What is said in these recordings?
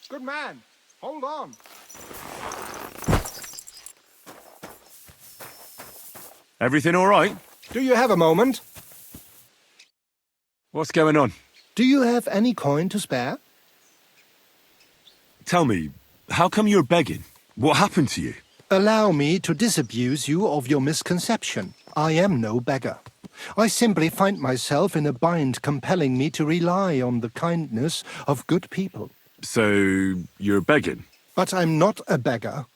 Good man. Hold on. Everything all right? Do you have a moment? What's going on? Do you have any coin to spare? Tell me, how come you're begging? What happened to you? Allow me to disabuse you of your misconception. I am no beggar. I simply find myself in a bind compelling me to rely on the kindness of good people. So, you're begging? But I'm not a beggar.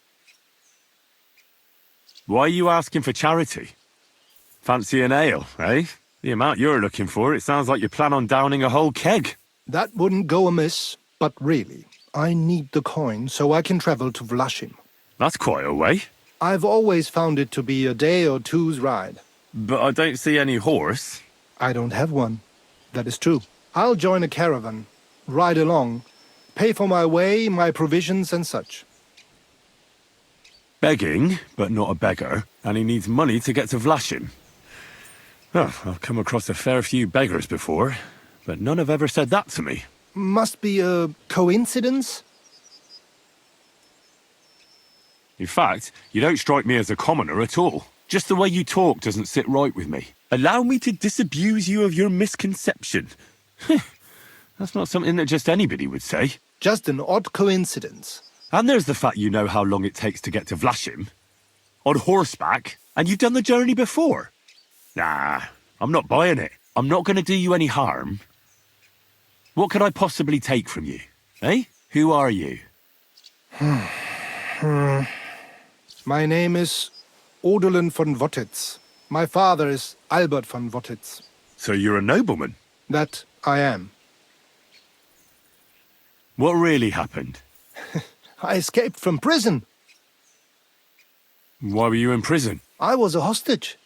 Why are you asking for charity? Fancy an ale, eh? The amount you're looking for, it sounds like you plan on downing a whole keg. That wouldn't go amiss, but really, I need the coin so I can travel to Vlašim. That's quite a way. I've always found it to be a day or two's ride. But I don't see any horse. I don't have one. That is true. I'll join a caravan, ride along, pay for my way, my provisions and such. Begging, but not a beggar, and he needs money to get to Vlašim. Oh, I've come across a fair few beggars before, but none have ever said that to me. Must be a coincidence? In fact, you don't strike me as a commoner at all. Just the way you talk doesn't sit right with me. Allow me to disabuse you of your misconception. That's not something that just anybody would say. Just an odd coincidence. And there's the fact you know how long it takes to get to Vlašim. On horseback, and you've done the journey before. Nah, I'm not buying it. I'm not going to do you any harm. What could I possibly take from you? Eh? Who are you? My name is Odolin von Wottitz. My father is Albert von Wottitz. So you're a nobleman? That I am. What really happened? I escaped from prison. Why were you in prison? I was a hostage.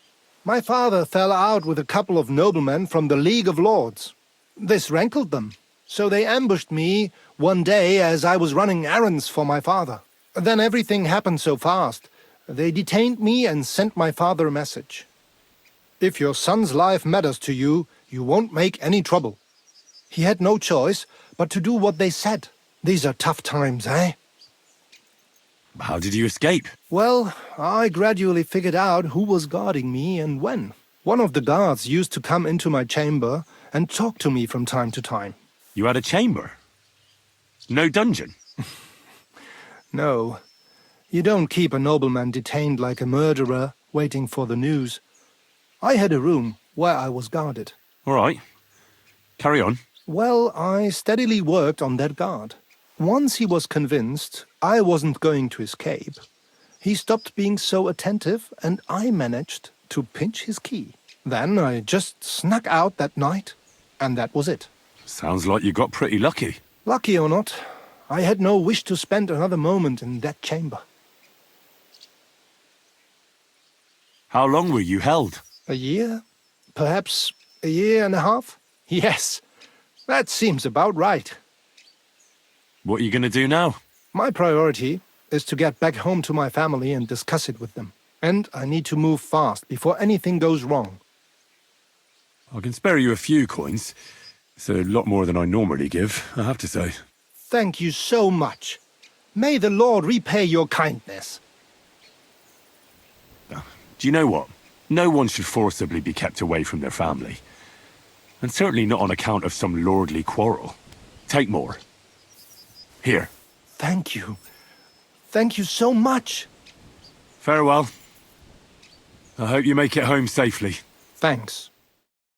My father fell out with a couple of noblemen from the League of Lords. This rankled them, so they ambushed me one day as I was running errands for my father. Then everything happened so fast. They detained me and sent my father a message. If your son's life matters to you, you won't make any trouble. He had no choice but to do what they said. These are tough times, eh? How did you escape? Well, I gradually figured out who was guarding me and when. One of the guards used to come into my chamber and talk to me from time to time. You had a chamber? No dungeon? No. You don't keep a nobleman detained like a murderer, waiting for the news. I had a room where I was guarded. All right. Carry on. Well, I steadily worked on that guard. Once he was convinced I wasn't going to escape, he stopped being so attentive and I managed to pinch his key. Then I just snuck out that night, and that was it. Sounds like you got pretty lucky. Lucky or not, I had no wish to spend another moment in that chamber. How long were you held? A year? Perhaps a year and a half? Yes, that seems about right. What are you going to do now? My priority is to get back home to my family and discuss it with them. And I need to move fast before anything goes wrong. I can spare you a few coins. It's a lot more than I normally give, I have to say. Thank you so much. May the Lord repay your kindness. Do you know what? No one should forcibly be kept away from their family. And certainly not on account of some lordly quarrel. Take more. Here. Thank you. Thank you so much. Farewell. I hope you make it home safely. Thanks.